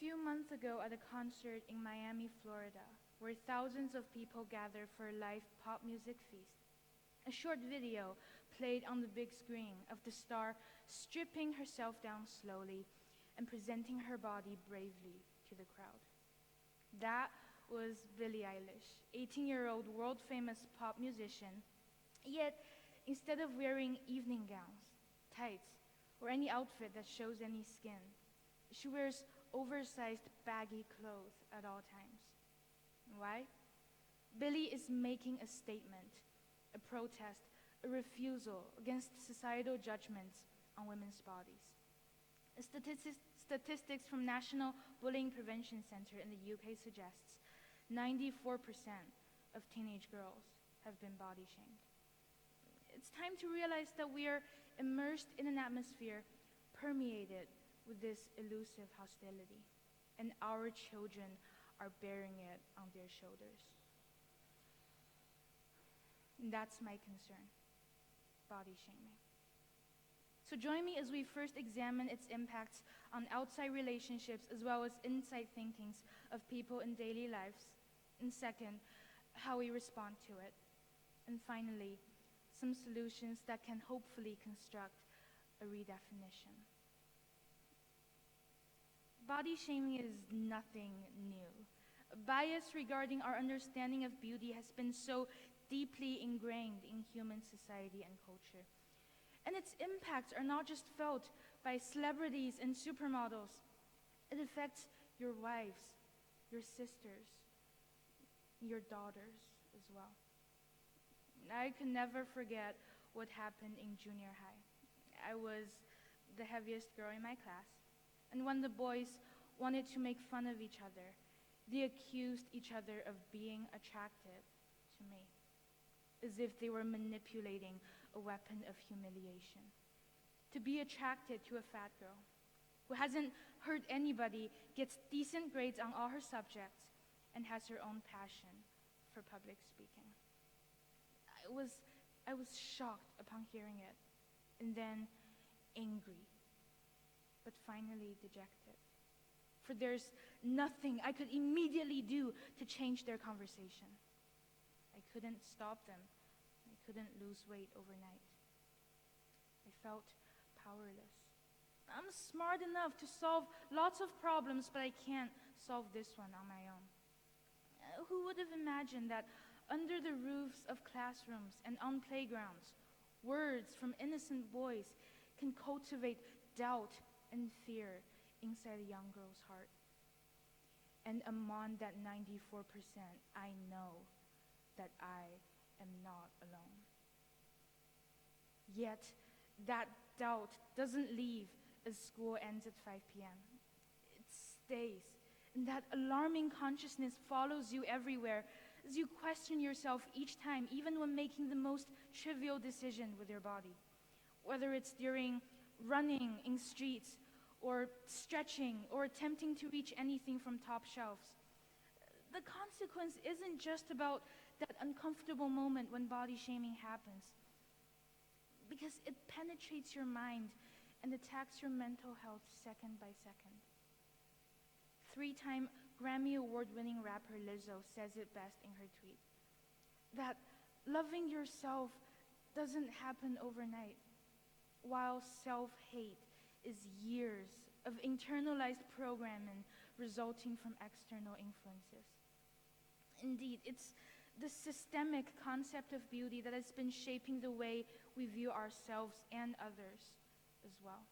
few months ago at a concert in Miami, Florida, where thousands of people gather for a live pop music feast, a short video played on the big screen of the star stripping herself down slowly and presenting her body bravely to the crowd. That was Billie Eilish, 18-year-old world-famous pop musician. Yet, instead of wearing evening gowns, tights, or any outfit that shows any skin, she wears oversized, baggy clothes at all times. Why? Billie is making a statement, a protest, a refusal against societal judgments on women's bodies. Statistics from National Bullying Prevention Center in the UK suggests 94% of teenage girls have been body shamed. It's time to realize that we are immersed in an atmosphere permeated with this elusive hostility, and our children are bearing it on their shoulders. And that's my concern, body shaming. So join me as we first examine its impacts on outside relationships as well as inside thinkings of people in daily lives. And second, how we respond to it. And finally, some solutions that can hopefully construct a redefinition. Body shaming is nothing new. Bias regarding our understanding of beauty has been so deeply ingrained in human society and culture. And its impacts are not just felt by celebrities and supermodels. It affects your wives, your sisters, your daughters as well. I can never forget what happened in junior high. I was the heaviest girl in my class, and when the boys wanted to make fun of each other, they accused each other of being attracted to me, as if they were manipulating a weapon of humiliation. To be attracted to a fat girl who hasn't hurt anybody, gets decent grades on all her subjects, and has her own passion for public speaking. I was shocked upon hearing it, and then angry, but finally dejected. For there's nothing I could immediately do to change their conversation. I couldn't stop them. I couldn't lose weight overnight. I felt powerless. I'm smart enough to solve lots of problems, but I can't solve this one on my own. Who would have imagined that under the roofs of classrooms and on playgrounds, words from innocent boys can cultivate doubt and fear inside a young girl's heart? And among that 94%, I know that I am not alone. Yet, that doubt doesn't leave as school ends at 5 p.m. It stays, and that alarming consciousness follows you everywhere as you question yourself each time, even when making the most trivial decision with your body. Whether it's during running in streets, or stretching, or attempting to reach anything from top shelves. The consequence isn't just about that uncomfortable moment when body shaming happens, because it penetrates your mind and attacks your mental health second by second. 3-time Grammy Award-winning rapper Lizzo says it best in her tweet, that loving yourself doesn't happen overnight, while self-hate is years of internalized programming resulting from external influences. Indeed, it's the systemic concept of beauty that has been shaping the way we view ourselves and others as well.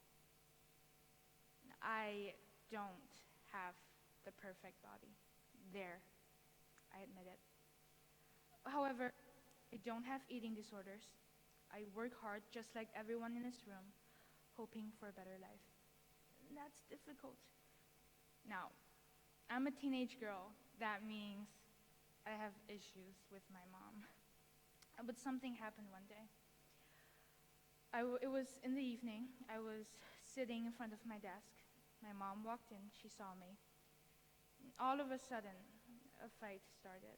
I don't have the perfect body. There, I admit it. However, I don't have eating disorders. I work hard just like everyone in this room, hoping for a better life. And that's difficult. Now, I'm a teenage girl. That means I have issues with my mom. But something happened one day. It was in the evening. I was sitting in front of my desk. My mom walked in. She saw me. All of a sudden, a fight started.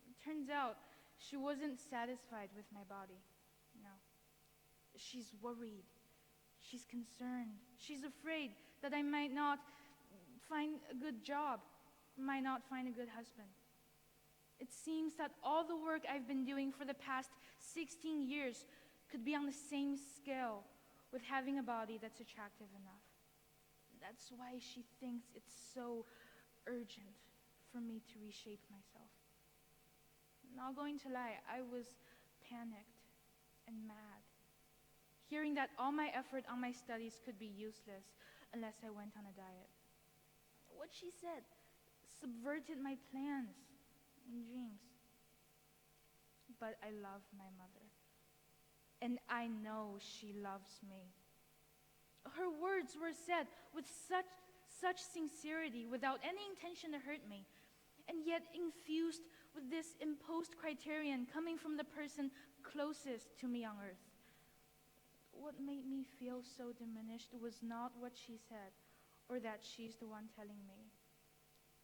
It turns out she wasn't satisfied with my body. No. She's worried. She's concerned. She's afraid that I might not find a good job, might not find a good husband. It seems that all the work I've been doing for the past 16 years could be on the same scale with having a body that's attractive enough. That's why she thinks it's so urgent for me to reshape myself. Not going to lie, I was panicked and mad, hearing that all my effort on my studies could be useless unless I went on a diet. What she said subverted my plans and dreams. But I love my mother, and I know she loves me. Her words were said with such sincerity, without any intention to hurt me, and yet infused with this imposed criterion coming from the person closest to me on earth. What made me feel so diminished was not what she said, or that she's the one telling me,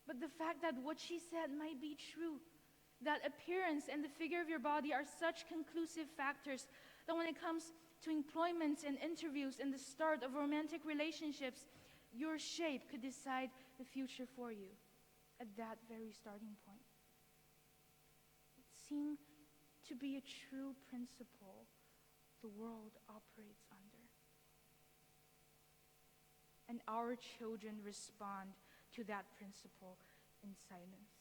but the fact that what she said might be true, that appearance and the figure of your body are such conclusive factors that when it comes to employment and interviews and the start of romantic relationships, your shape could decide the future for you at that very starting point. It seemed to be a true principle the world operates under. And our children respond to that principle in silence.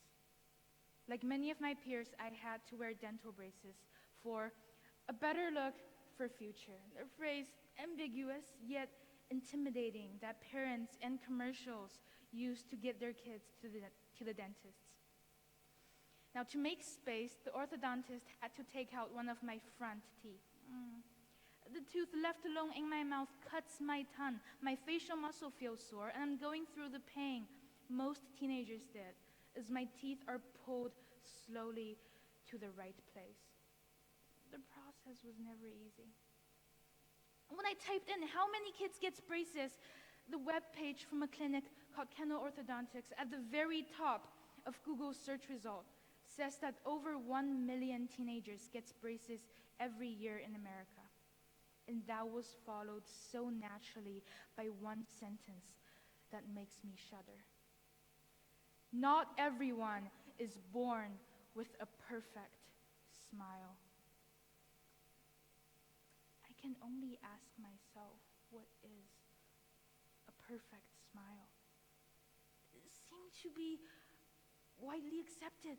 Like many of my peers, I had to wear dental braces for a better look for future. A phrase ambiguous yet intimidating that parents and commercials use to get their kids to the dentists. Now, to make space, the orthodontist had to take out one of my front teeth. The tooth left alone in my mouth cuts my tongue. My facial muscle feels sore, and I'm going through the pain most teenagers did, as my teeth are pulled slowly to the right place. The process was never easy. When I typed in how many kids gets braces, the web page from a clinic called Kennel Orthodontics at the very top of Google's search result says that over 1 million teenagers gets braces every year in America. And that was followed so naturally by one sentence that makes me shudder. Not everyone is born with a perfect smile. I can only ask myself, what is a perfect smile? It seems to be widely accepted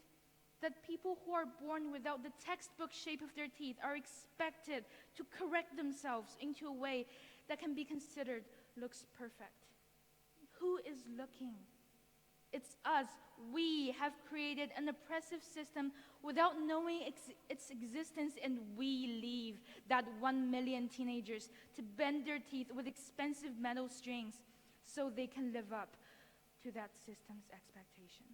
that people who are born without the textbook shape of their teeth are expected to correct themselves into a way that can be considered looks perfect. Who is looking? It's us. We have created an oppressive system without knowing its existence, and we leave that 1 million teenagers to bend their teeth with expensive metal strings so they can live up to that system's expectation.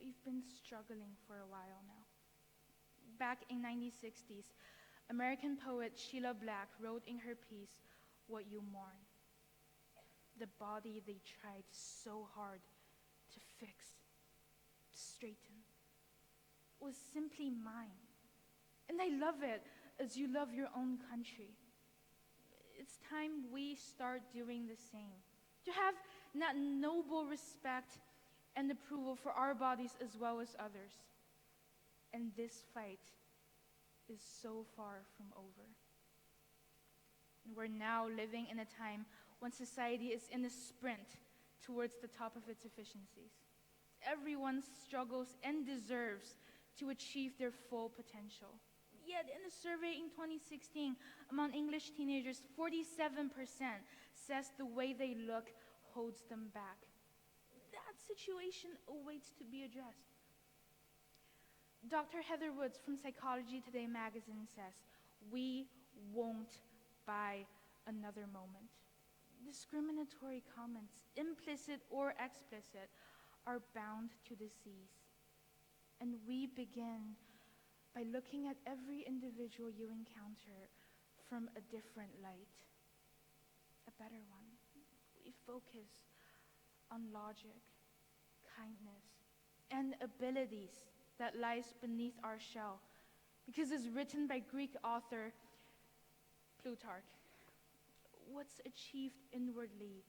We've been struggling for a while now. Back in 1960s, American poet Sheila Black wrote in her piece, "What You Mourn." The body they tried so hard to fix, straighten, was simply mine. And I love it as you love your own country. It's time we start doing the same, to have that noble respect and approval for our bodies as well as others. And this fight is so far from over. We're now living in a time when society is in a sprint towards the top of its efficiencies. Everyone struggles and deserves to achieve their full potential. Yet in a survey in 2016 among English teenagers, 47% says the way they look holds them back. That situation awaits to be addressed. Dr. Heather Woods from Psychology Today magazine says, "We won't buy another moment." Discriminatory comments, implicit or explicit, are bound to disease. And we begin by looking at every individual you encounter from a different light, a better one. We focus on logic, kindness, and abilities that lies beneath our shell. Because as written by Greek author Plutarch, what's achieved inwardly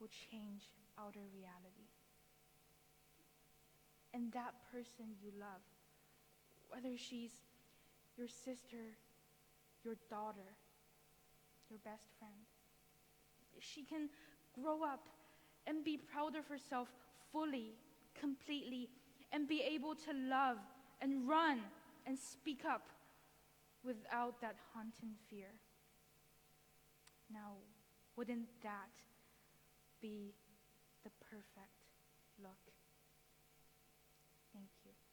will change outer reality. And that person you love, whether she's your sister, your daughter, your best friend, she can grow up and be proud of herself fully, completely, and be able to love and run and speak up without that haunting fear. Now, wouldn't that be the perfect look? Thank you.